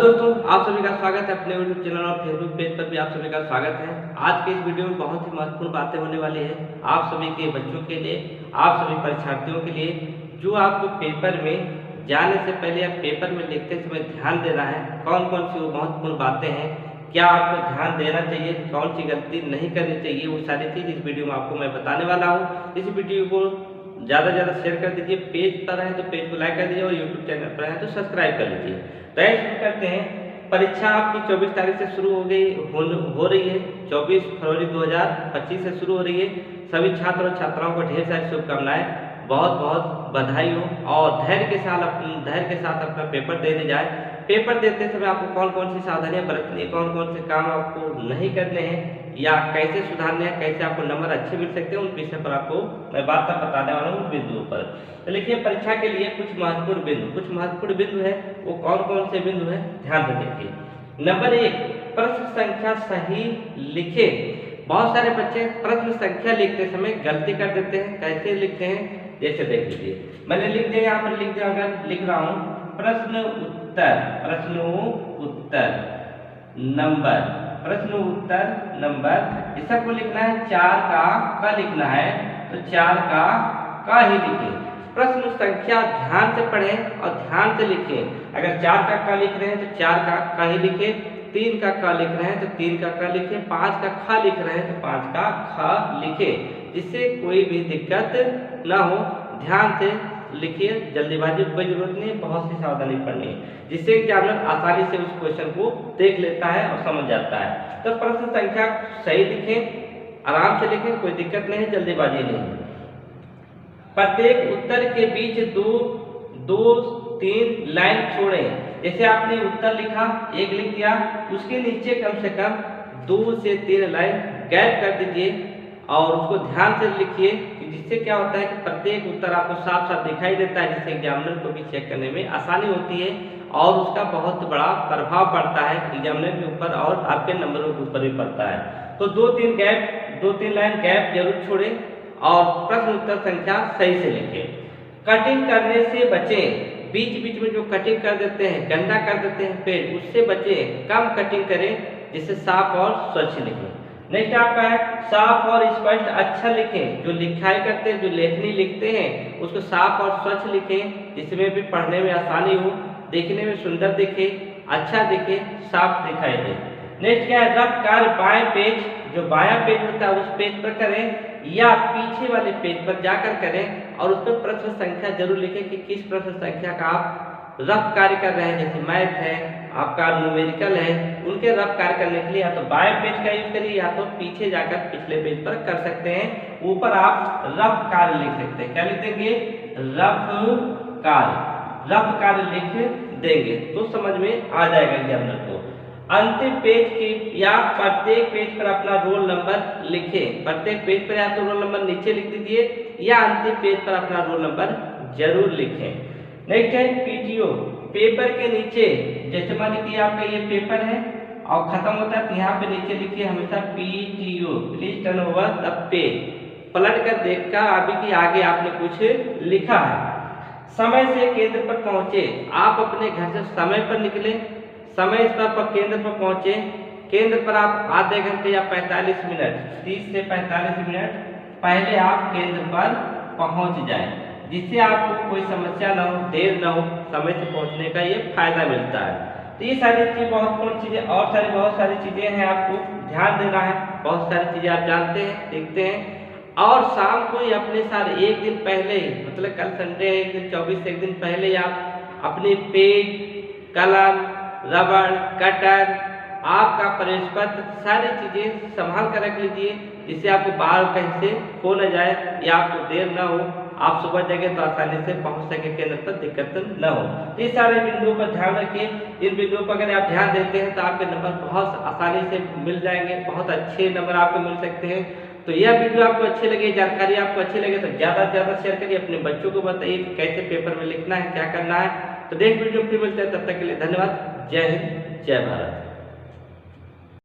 दोस्तों, आप सभी का स्वागत है अपने यूट्यूब चैनल और फेसबुक पेज पर भी आप सभी का स्वागत है। आज के इस वीडियो में बहुत ही महत्वपूर्ण बातें होने वाली है आप सभी के बच्चों के लिए, आप सभी परीक्षार्थियों के लिए, जो आपको पेपर में जाने से पहले या पेपर में लिखते समय ध्यान देना है। कौन कौन सी वो महत्वपूर्ण बातें हैं, क्या आपको ध्यान देना चाहिए, कौन सी गलती नहीं करनी चाहिए, वो सारी चीज़ इस वीडियो में आपको मैं बताने वाला हूँ। इस वीडियो को ज़्यादा से ज़्यादा शेयर कर दीजिए। पेज पर है तो पेज को लाइक कर दीजिए और यूट्यूब चैनल पर है तो सब्सक्राइब कर लीजिए। तो शुरू करते हैं। परीक्षा आपकी 24 तारीख से शुरू हो रही है। 24 फरवरी 2025 से शुरू हो रही है। सभी छात्र और छात्राओं को ढेर सारी शुभकामनाएं, बहुत बहुत बधाई हो और धैर्य के साथ अपना पेपर देने जाए। पेपर देते समय आपको कौन कौन सी सावधानियां बरतनी है, कौन कौन से काम आपको नहीं करने हैं या कैसे सुधारने हैं, कैसे आपको नंबर अच्छे मिल सकते हैं, उन विषय पर आपको मैं बात बताने वाला हूँ बिंदुओं पर। तो लिखिए, परीक्षा के लिए कुछ महत्वपूर्ण बिंदु है। वो कौन कौन से बिंदु है, ध्यान से देखिए। नंबर 1, प्रश्न संख्या सही लिखे। बहुत सारे बच्चे प्रश्न संख्या लिखते समय गलती कर देते हैं। कैसे लिखते हैं, जैसे देख लीजिए, मैंने लिख दिया, यहाँ पर लिख दिया, अगर लिख रहा हूँ प्रश्न उत्तर नंबर, इस सबको लिखना है 4 का लिखना है तो 4 का ही लिखें। प्रश्न संख्या ध्यान से पढ़ें और ध्यान से लिखें। अगर 4 का लिख रहे हैं तो 4 का ही लिखें, 3 का लिख रहे हैं तो 3 का लिखें, 5 का ख लिख रहे हैं तो 5 का ख लिखें, जिससे कोई भी दिक्कत ना हो। ध्यान से लिखिए, जल्दीबाजी की कोई जरूरत नहीं है, बहुत सी सावधानी पढ़नी है, जिससे एग्जामिनर आसानी से उस क्वेश्चन को देख लेता है और समझ जाता है। तो प्रश्न संख्या सही लिखें, आराम से लिखें, कोई दिक्कत नहीं है, जल्दीबाजी नहीं। प्रत्येक उत्तर के बीच दो 3 लाइन छोड़ें। जैसे आपने उत्तर लिखा, 1 लिख दिया, उसके नीचे कम से कम 2 से 3 लाइन गैप कर दीजिए और उसको ध्यान से लिखिए, जिससे क्या होता है कि प्रत्येक उत्तर आपको साफ साफ दिखाई देता है, जिससे एग्जामिनर को भी चेक करने में आसानी होती है और उसका बहुत बड़ा प्रभाव पड़ता है एग्जामिनर के ऊपर और आपके नंबरों के ऊपर भी पड़ता है। तो 2-3 लाइन गैप जरूर छोड़ें और प्रश्न उत्तर संख्या सही से लिखें। कटिंग करने से बचें। बीच में जो कटिंग कर देते हैं, गंदा कर देते हैं पेज, उससे बचें, कम कटिंग करें, जिससे साफ और स्वच्छ लिखें। नेक्स्ट आपका है साफ और स्पष्ट अच्छा लिखें। जो लिखाई करते हैं, जो लेखनी लिखते हैं, उसको साफ और स्वच्छ लिखें, जिसमें भी पढ़ने में आसानी हो, देखने में सुंदर दिखे, अच्छा दिखे, साफ दिखाई दे। नेक्स्ट क्या है, रफ कार्य बाएं पेज, जो बायां पेज होता है उस पेज पर करें या पीछे वाले पेज पर जाकर करें और उस पर प्रश्न संख्या जरूर लिखें कि किस प्रश्न संख्या का आप रफ कार्य कर रहे हैं। जैसे मैथ है, आपका न्यूमेरिकल है, उनके रफ कार्य करने के लिए या तो बाएं पेज का यूज करिए या तो पीछे जाकर पिछले पेज पर कर सकते हैं। ऊपर आप रफ कार्य लिख सकते हैं। क्या लिख देंगे, रफ कार्य लिख देंगे तो समझ में आ जाएगा एग्जामिनर को। अंतिम पेज की या प्रत्येक पेज पर अपना रोल नंबर लिखें। प्रत्येक पेज पर या तो रोल नंबर नीचे लिख दीजिए या अंतिम पेज पर अपना रोल नंबर जरूर लिखें। नेक्स्ट है पीटीओ। पेपर के नीचे, जैसे मान लीजिए आपका ये पेपर है और खत्म होता है तो यहाँ पे नीचे लिखिए हमेशा PTO, please turn over the page. पलट कर देखकर अभी कि आगे आपने कुछ लिखा है। समय से केंद्र पर पहुंचे। आप अपने घर से समय पर निकले, समय पर केंद्र पर पहुंचे। केंद्र पर आप आधे घंटे या 45 मिनट, 30 से 45 मिनट पहले आप केंद्र पर पहुंच जाएं, जिससे आपको कोई समस्या ना हो, देर ना हो, समय से पहुंचने का ये फायदा मिलता है। तो ये सारी चीज़ महत्वपूर्ण चीज़ें और बहुत सारी चीज़ें हैं, आपको ध्यान देना है। बहुत सारी चीज़ें आप जानते हैं, देखते हैं। और शाम को ही अपने साथ एक दिन पहले, मतलब कल संडे है, एक दिन 24 से एक दिन पहले आप अपने पेन, कलम, रबड़, कटर, आपका प्रवेश पत्र, सारी चीज़ें संभाल कर रख लीजिए, जिससे आपको बाहर कहीं से खो न जाए या आपको देर ना हो, आप सुबह जगह तो आसानी से पहुंच सके केंद्र पर, दिक्कत न हो। इस सारे बिंदुओं पर ध्यान रखिए। इन बिंदुओं पर अगर आप ध्यान देते हैं तो आपके नंबर बहुत आसानी से मिल जाएंगे, बहुत अच्छे नंबर आपको मिल सकते हैं। तो यह वीडियो आपको अच्छी लगे, जानकारी आपको अच्छी लगे तो ज़्यादा से ज़्यादा शेयर करिए, अपने बच्चों को बताइए कि कैसे पेपर में लिखना है, क्या करना है। तो नेक्स्ट वीडियो में फिर मिलते हैं, तब तक के लिए धन्यवाद। जय हिंद, जय भारत।